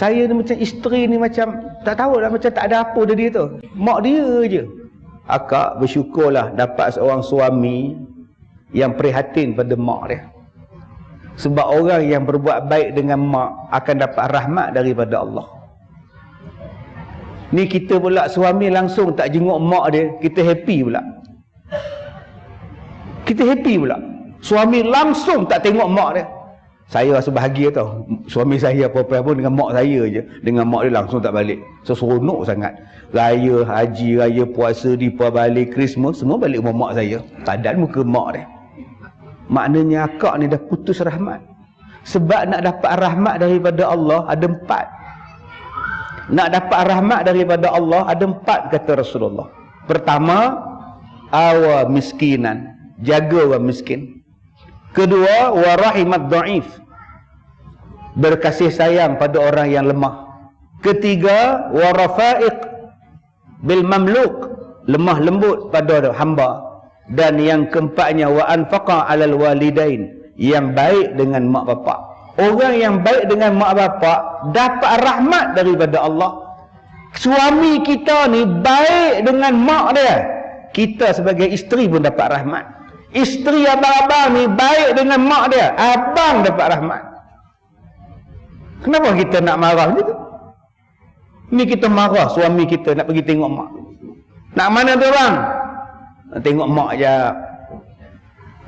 Saya ni macam isteri ni macam tak tahu lah, macam tak ada apa dari dia tu. Mak dia je. Akak bersyukurlah dapat seorang suami yang prihatin pada mak dia. Sebab orang yang berbuat baik dengan mak akan dapat rahmat daripada Allah. Ni kita pula suami langsung tak jenguk mak dia, kita happy pula. Kita happy pula. Suami langsung tak tengok mak dia. Saya rasa bahagia tau. Suami saya apa-apa pun dengan mak saya je. Dengan mak dia langsung tak balik. So seronok sangat. Raya, haji, raya, puasa, dipa balik, Christmas, semua balik rumah mak saya. Padan muka mak dia. Maknanya akak ni dah putus rahmat. Sebab nak dapat rahmat daripada Allah ada 4. Nak dapat rahmat daripada Allah ada 4 kata Rasulullah. Pertama, awa miskinan. Jaga orang miskin. Kedua, warahimat dhaif. Berkasih sayang pada orang yang lemah. Ketiga, warafaiq bil mamluk. Lemah lembut pada hamba. Dan yang keempatnya, wa anfaqa alal walidain. Yang baik dengan mak bapak. Orang yang baik dengan mak bapak dapat rahmat daripada Allah. Suami kita ni baik dengan mak dia, kita sebagai isteri pun dapat rahmat. Isteri abang-abang ni baik dengan mak dia, abang dapat rahmat. Kenapa kita nak marah gitu? Ni kita marah suami kita nak pergi tengok mak. Nak mana tu bang? Nak tengok mak je.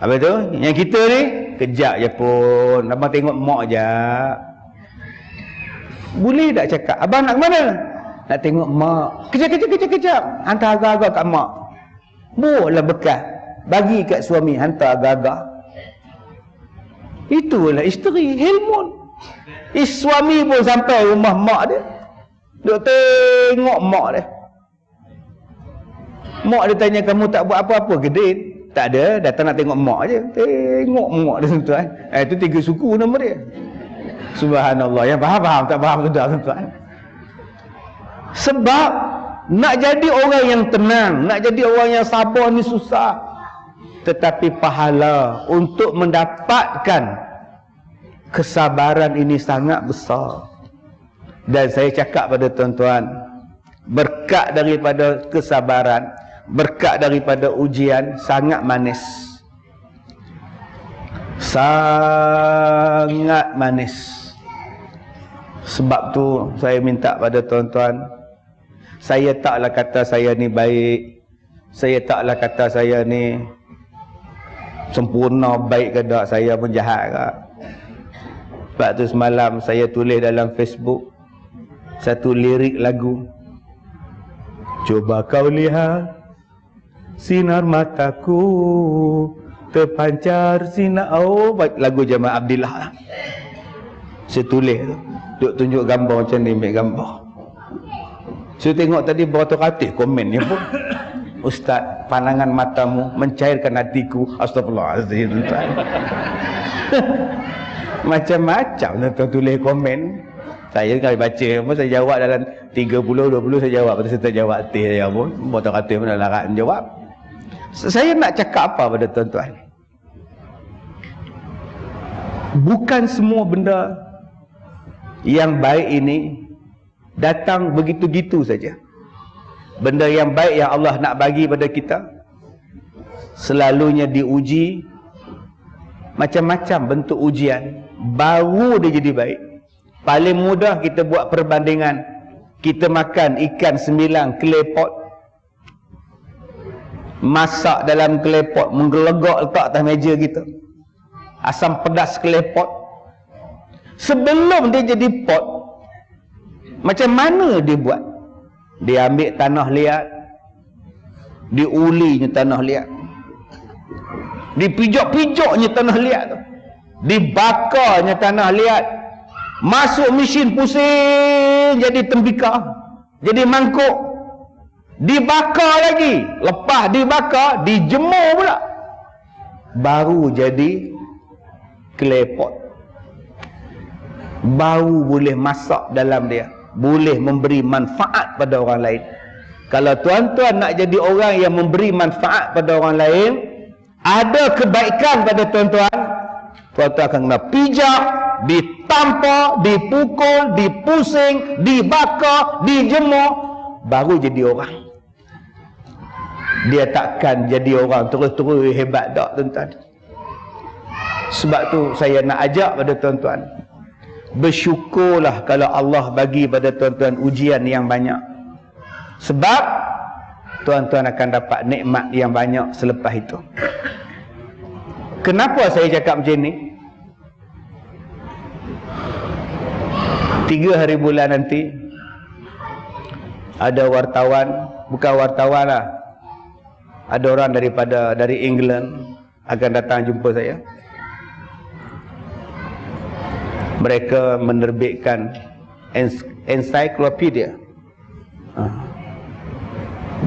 Apa tu? Yang kita ni kejap je pun, abang tengok mak je. Boleh tak cakap, abang nak ke mana? Nak tengok mak. Kejap. Hantar agak-agak kat mak. Buatlah bekas. Bagi kat suami, hantar agak-agak. Itulah isteri, helmon. Suami pun sampai rumah mak dia, duk tengok mak dia. Mak dia tanya, kamu tak buat apa-apa ke Din? Tak ada, datang nak tengok mak je. Tengok mak dia tuan. Itu 3 suku nama dia. Subhanallah. Yang faham-faham, tak faham tuan. Sebab nak jadi orang yang tenang, nak jadi orang yang sabar ni susah. Tetapi pahala untuk mendapatkan kesabaran ini sangat besar. Dan saya cakap pada tuan-tuan, berkat daripada kesabaran, berkat daripada ujian sangat manis. Sangat manis. Sebab tu saya minta pada tuan-tuan, saya taklah kata saya ni baik, saya taklah kata saya ni sempurna baik ke tak, saya pun jahat ke. Sebab tu semalam saya tulis dalam Facebook satu lirik lagu. Coba kau lihat sinar mataku terpancar sinar. Oh, lagu Jamal Abdillah. Saya tulis tu, duk tunjuk gambar macam ni, ambil gambar. Saya tengok tadi beratus-ratus komen ni pun. Ustaz, pandangan matamu mencairkan hatiku. Astagfirullahaladzim. Macam-macam tuan tulis komen. Saya kalau baca pun saya jawab dalam 30-20 saya jawab. Lepas tu saya jawab saya pun beratus-ratus pun dah larat menjawab. Saya nak cakap apa pada tuan-tuan? Bukan semua benda yang baik ini datang begitu-gitu saja. Benda yang baik yang Allah nak bagi pada kita selalunya diuji macam-macam bentuk ujian, baru dia jadi baik. Paling mudah kita buat perbandingan. Kita makan ikan 9 klepot, masak dalam klepot, menggelegak letak atas meja kita, asam pedas klepot. Sebelum dia jadi pot, macam mana dia buat? Dia ambil tanah liat, diulinya tanah liat, dipijak-pijaknya tanah liat tu, dibakarnya tanah liat, masuk mesin pusing jadi tembikar, jadi mangkuk, dibakar lagi, lepas dibakar dijemur pula, baru jadi klepot. Baru boleh masak dalam dia, boleh memberi manfaat pada orang lain. Kalau tuan-tuan nak jadi orang yang memberi manfaat pada orang lain, ada kebaikan pada tuan-tuan, tuan-tuan akan kena pijak, ditampar, dipukul, dipusing, dibakar, dijemur, baru jadi orang. Dia takkan jadi orang terus-terus hebat tak, tuan-tuan. Sebab tu saya nak ajak pada tuan-tuan, bersyukurlah kalau Allah bagi pada tuan-tuan ujian yang banyak. Sebab tuan-tuan akan dapat nikmat yang banyak selepas itu. Kenapa saya cakap macam ni? 3 hari bulan nanti ada wartawan, bukan wartawan lah, ada orang dari England akan datang jumpa saya. Mereka menerbitkan ensiklopedia,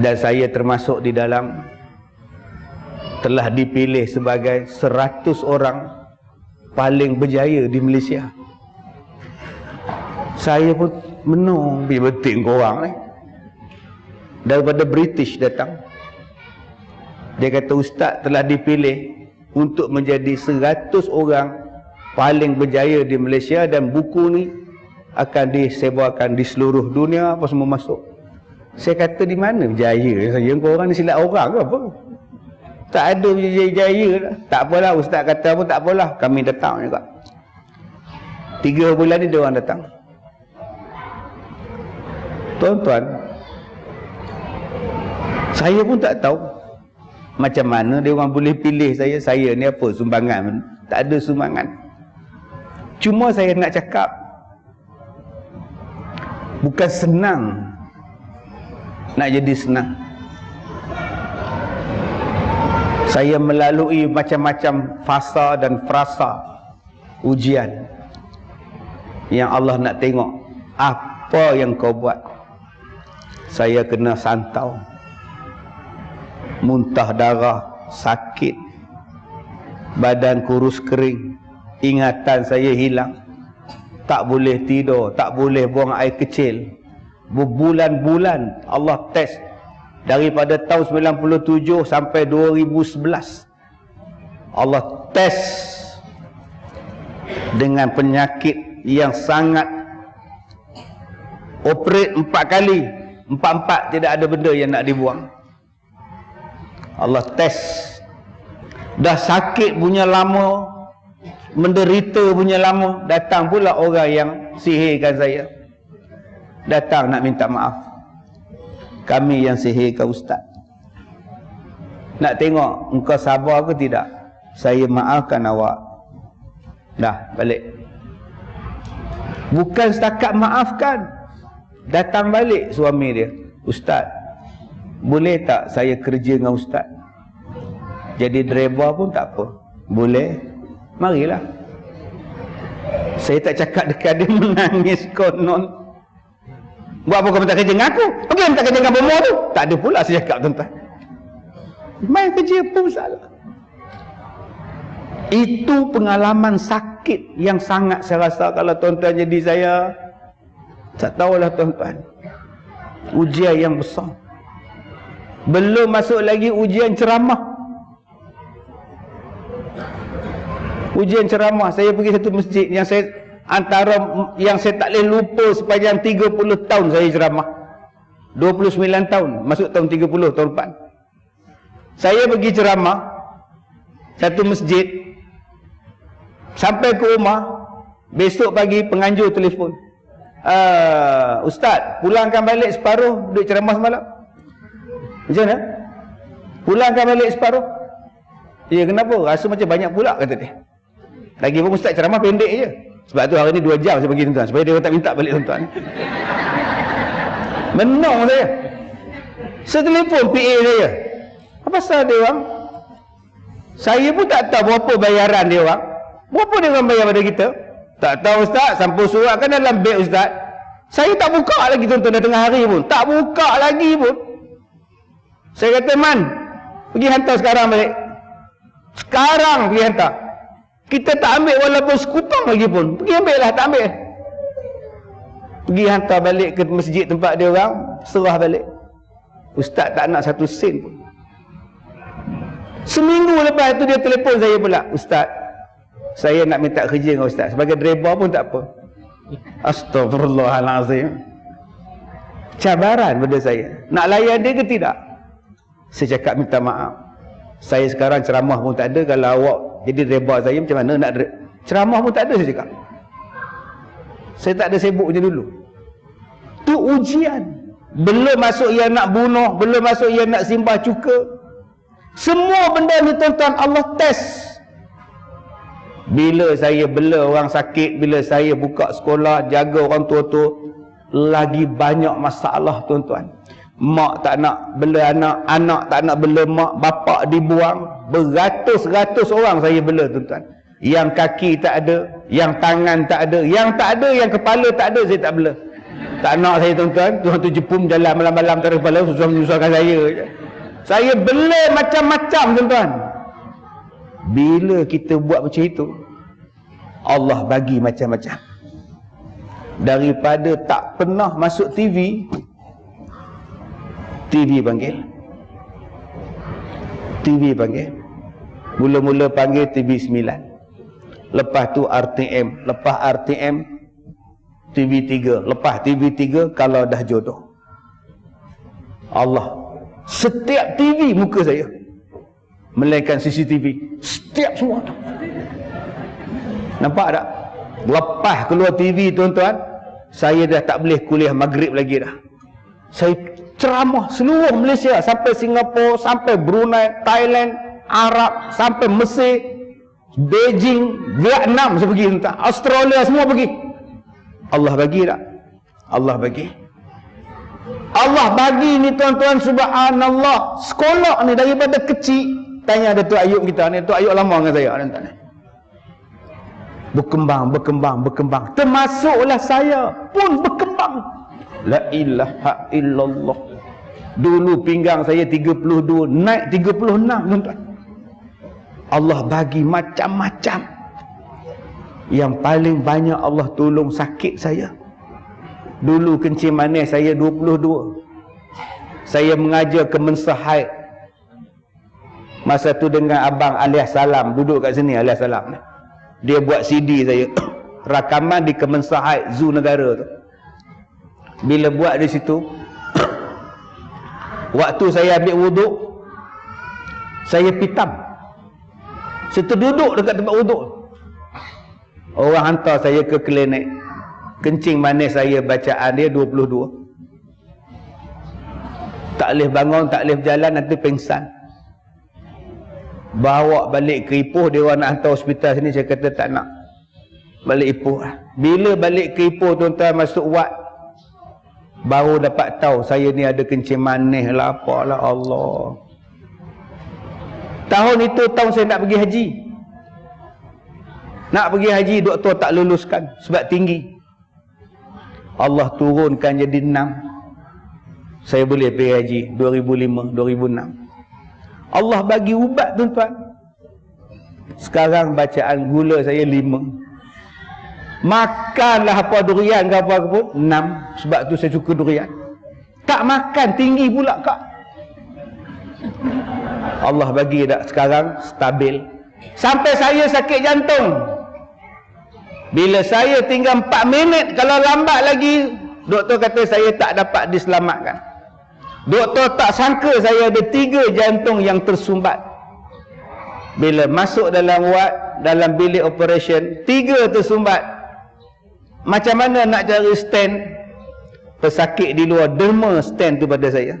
dan saya termasuk di dalam, telah dipilih sebagai 100 orang paling berjaya di Malaysia. Saya pun menung, betul korang ni. Daripada British datang. Dia kata ustaz telah dipilih untuk menjadi 100 orang paling berjaya di Malaysia, dan buku ni akan disebarkan di seluruh dunia, apa semua masuk. Saya kata di mana berjaya? Saya korang ni silap orang ke apa? Tak ada berjaya dah. Tak apalah, ustaz kata pun tak apalah, kami datang juga. 3 bulan ni dia orang datang. Tuan-tuan, saya pun tak tahu macam mana dia orang boleh pilih saya. Saya ni apa sumbangan? Tak ada sumbangan. Cuma saya nak cakap, bukan senang nak jadi senang. Saya melalui macam-macam fasa dan frasa ujian yang Allah nak tengok apa yang kau buat. Saya kena santau, muntah darah, sakit, badan kurus kering, ingatan saya hilang, tak boleh tidur, tak boleh buang air kecil. Berbulan-bulan Allah test, daripada tahun 97 sampai 2011 Allah test dengan penyakit yang sangat. Operate 4 kali, 4 tidak ada benda yang nak dibuang. Allah test. Dah sakit punya lama, menderita punya lama, datang pula orang yang sihirkan saya, datang nak minta maaf. Kami yang sihirkan ustaz. Nak tengok engkau sabar ke tidak? Saya maafkan awak. Dah balik. Bukan setakat maafkan, datang balik suami dia. Ustaz, boleh tak saya kerja dengan ustaz? Jadi driver pun tak apa. Boleh? Marilah. Saya tak cakap dekat dia menangis konon. Buat apa kau minta kerja dengan aku? Pergi minta kerja dengan bomoh tu. Tak ada pula saya cakap, tuan-tuan. Main kerja pun salah. Itu pengalaman sakit yang sangat saya rasa kalau tuan-tuan jadi saya, tak tahulah tuan-tuan. Ujian yang besar. Belum masuk lagi ujian ceramah. Ujian ceramah. Saya pergi satu masjid yang saya, antara yang saya tak boleh lupa sepanjang 30 tahun saya ceramah. 29 tahun, masuk tahun 30 tahun depan. Saya pergi ceramah satu masjid, sampai ke rumah, besok pagi penganjur telefon. Ustaz, pulangkan balik separuh duduk ceramah semalam. Macam mana? Pulangkan balik separuh. Ya, kenapa? Rasa macam banyak pula, kata dia. Lagi pun ustaz ceramah pendek je. Sebab tu hari ni 2 jam saya bagi tuan-tuan, supaya dia tak minta balik tuan-tuan. Menang saya. Saya telefon PA saya. Apa pasal dia orang? Saya pun tak tahu berapa bayaran dia orang. Berapa dia orang bayar pada kita? Tak tahu ustaz, sampul surat kan dalam beg ustaz. Saya tak buka lagi tuan-tuan dah tengah hari pun. Tak buka lagi pun. Saya kata, Man, pergi hantar sekarang balik. Sekarang pergi hantar. Kita tak ambil walaupun sekupang lagi pun. Pergi ambil lah, tak ambil. Pergi hantar balik ke masjid tempat dia orang, serah balik. Ustaz tak nak 1 sen pun. Seminggu lepas itu dia telefon saya pula. Ustaz, Saya nak minta kerja dengan ustaz. Sebagai driver pun tak apa. Astagfirullahalazim. Cabaran pada saya. Nak layan dia ke tidak? Saya cakap minta maaf. Saya sekarang ceramah pun tak ada. Kalau awak jadi driver saya, macam mana nak ceramah pun tak ada, saya cakap. Saya tak ada sibuk je dulu. Tu ujian. Belum masuk yang nak bunuh, belum masuk yang nak simbah cuka. Semua benda ni tuan-tuan Allah test. Bila saya bela orang sakit, bila saya buka sekolah, jaga orang tua-tua, lagi banyak masalah tuan-tuan. Mak tak nak bela anak, anak tak nak bela mak, bapak dibuang. Beratus-ratus orang saya bela tuan-tuan. Yang kaki tak ada, yang tangan tak ada, yang tak ada, yang kepala tak ada, saya tak bela. Tak nak saya tuan-tuan. Tuhan tu jepum jalan malam-malam tarik kepala, susah menyusahkan saya je. Saya bela macam-macam tuan-tuan. Bila kita buat macam itu, Allah bagi macam-macam. Daripada tak pernah masuk TV, TV panggil. TV panggil. Mula-mula panggil TV 9. Lepas tu RTM. Lepas RTM, TV 3. Lepas TV 3, kalau dah jodoh. Allah. Setiap TV muka saya. Melainkan CCTV. Setiap semua tu. Nampak tak? Lepas keluar TV tuan-tuan, saya dah tak boleh kuliah maghrib lagi dah. Saya ceramah seluruh Malaysia, sampai Singapura, sampai Brunei, Thailand, Arab, sampai Mesir, Beijing, Vietnam saya pergi tuan-tuan. Australia semua pergi. Allah bagi tak? Allah bagi. Allah bagi ni tuan-tuan, subhanallah. Sekolah ni daripada kecil. Tanya Datuk Ayub kita ni, Datuk Ayub lama dengan saya tuan-tuan. Berkembang, berkembang, berkembang. Termasuklah saya pun berkembang. La ilaha illallah. Dulu pinggang saya 32, naik 36 tuan-tuan. Allah bagi macam-macam. Yang paling banyak Allah tolong sakit saya. Dulu kencing manis saya 22. Saya mengajar ke Mensahaid. Masa tu dengan abang Alias Salam, duduk kat sini Alias Salam ni. Dia buat CD saya. Rakaman di Kemensahaid Zoo Negara tu. Bila buat di situ, waktu saya ambil wuduk, saya pitam. Saya terduduk dekat tempat wuduk. Orang hantar saya ke klinik. Kencing manis saya bacaan dia 22. Tak boleh bangun, tak boleh berjalan, nanti pingsan. Bawa balik ke Ipoh, dia orang nak hantar hospital sini, saya kata tak nak. Balik Ipoh. Bila balik ke Ipoh tuan-tuan, masuk wad, baru dapat tahu saya ni ada kencing manis lah, apalah Allah. Tahun itu tahun saya nak pergi haji. Nak pergi haji, doktor tak luluskan sebab tinggi. Allah turunkan jadi 6. Saya boleh pergi haji 2005, 2006. Allah bagi ubat tuan-tuan. Sekarang bacaan gula saya 5. Makanlah apa durian ke apa pun 6. Sebab tu saya suka durian. Tak makan tinggi pula kak. Allah bagi dah sekarang stabil. Sampai saya sakit jantung. Bila saya tinggal 4 minit, kalau lambat lagi, doktor kata saya tak dapat diselamatkan. Doktor tak sangka saya ada 3 jantung yang tersumbat. Bila masuk dalam ward, dalam bilik operation, 3 tersumbat. Macam mana nak cari stand? Pesakit di luar derma stand tu pada saya.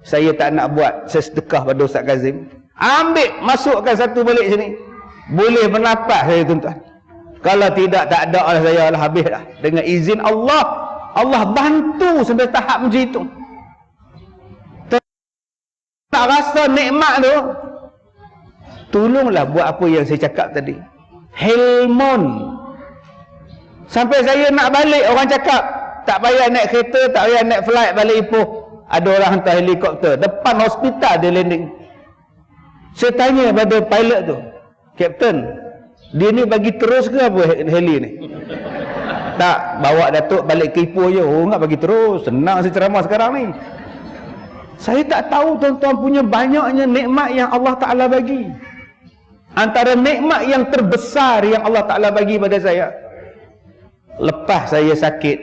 Saya tak nak buat, saya sedekah pada Ustaz Kazim. Ambil, masukkan satu balik sini. Boleh bernapas saya tuan-tuan. Kalau tidak, tak ada oleh saya lah, habis dah. Dengan izin Allah, Allah bantu sampai tahap macam itu. Tak rasa nikmat tu, tolonglah buat apa yang saya cakap tadi. Helmon. Sampai saya nak balik, orang cakap tak payah naik kereta, tak payah naik flight balik Ipoh. Ada orang hantar helikopter depan hospital dia landing. Saya tanya pada pilot tu, Kapten, dia ni bagi terus ke apa heli ni? Tak, bawa Datuk balik ke Ipoh je. Oh, enggak bagi terus. Senang saya ceramah sekarang ni. Saya tak tahu tuan-tuan punya banyaknya nikmat yang Allah Ta'ala bagi. Antara nikmat yang terbesar yang Allah Ta'ala bagi pada saya. Lepas saya sakit,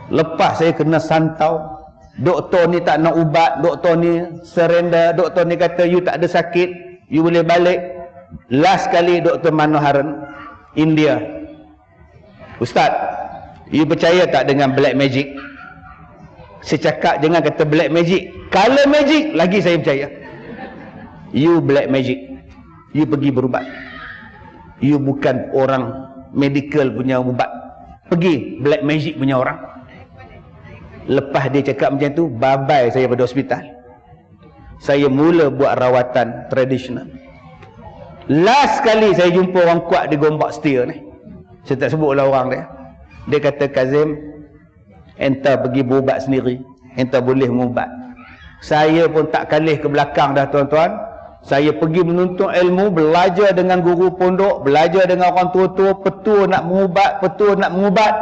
lepas saya kena santau, doktor ni tak nak ubat, doktor ni surrender, doktor ni kata you tak ada sakit, you boleh balik. Last kali Dr. Manoharan, India. Ustaz, you percaya tak dengan black magic? Saya cakap jangan kata black magic, color magic lagi saya percaya. You black magic, you pergi berubat. You bukan orang medical punya ubat, pergi black magic punya orang. Lepas dia cakap macam tu, bye-bye saya pada hospital. Saya mula buat rawatan tradisional. Last kali saya jumpa orang kuat di Gombak Setia ni, saya tak sebutlah orang dia. Dia kata, Kazim, enta pergi berubat sendiri, enta boleh mengubat. Saya pun tak kalih ke belakang dah tuan-tuan. Saya pergi menuntut ilmu, belajar dengan guru pondok, belajar dengan orang tua-tua, petua nak mengubat, petua nak mengubat.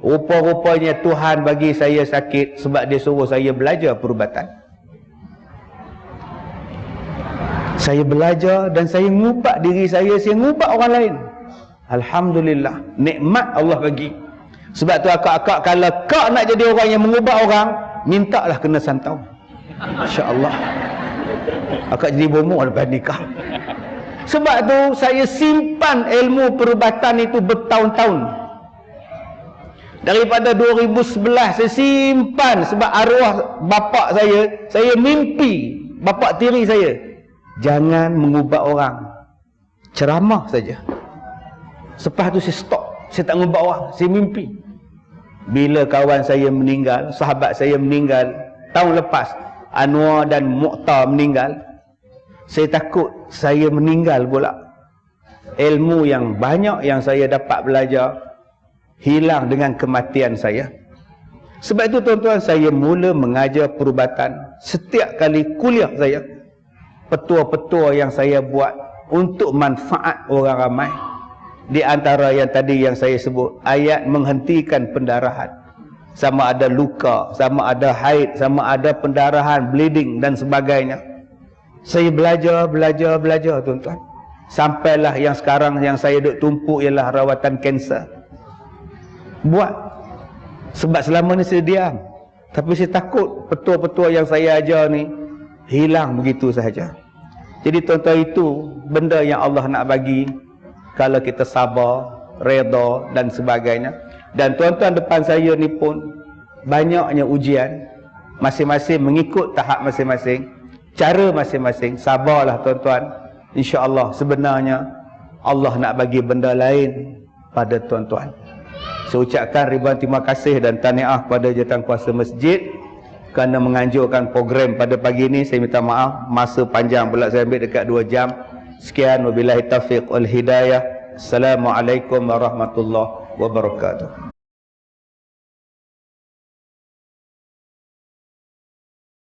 Rupa-rupanya Tuhan bagi saya sakit sebab dia suruh saya belajar perubatan. Saya belajar dan saya mengubat diri saya mengubat orang lain. Alhamdulillah, nikmat Allah bagi. Sebab tu akak-akak, kalau kak nak jadi orang yang mengubat orang, mintalah kena santau. Insya-Allah. Akak jadi bomoh lepas nikah. Sebab tu saya simpan ilmu perubatan itu bertahun-tahun. Daripada 2011 saya simpan sebab arwah bapak saya mimpi bapak tiri saya, jangan mengubat orang, ceramah saja. Lepas tu saya stop, saya tak mengubat orang, saya mimpi. Bila kawan saya meninggal, sahabat saya meninggal tahun lepas, Anwar dan Mukhtar meninggal, saya takut saya meninggal pula. Ilmu yang banyak yang saya dapat belajar hilang dengan kematian saya. Sebab itu tuan-tuan, saya mula mengajar perubatan. Setiap kali kuliah saya, petua-petua yang saya buat untuk manfaat orang ramai. Di antara yang tadi yang saya sebut, ayat menghentikan pendarahan, sama ada luka, sama ada haid, sama ada pendarahan, bleeding dan sebagainya. Saya belajar tuan-tuan. Sampailah yang sekarang yang saya duk tumpuk ialah rawatan kanser. Buat. Sebab selama ni saya diam. Tapi saya takut petua-petua yang saya ajar ni hilang begitu sahaja. Jadi tuan-tuan, itu benda yang Allah nak bagi kalau kita sabar, redha dan sebagainya. Dan tuan-tuan depan saya ni pun banyaknya ujian, masing-masing mengikut tahap masing-masing, cara masing-masing. Sabarlah tuan-tuan. InsyaAllah sebenarnya Allah nak bagi benda lain pada tuan-tuan. Saya ucapkan ribuan terima kasih dan tahniah kepada Jawatankuasa Masjid kerana menganjurkan program pada pagi ini. Saya minta maaf, masa panjang pula saya ambil dekat 2 jam. Sekian, wabillahi taufiq wal hidayah. Assalamualaikum warahmatullahi wabarakatuh.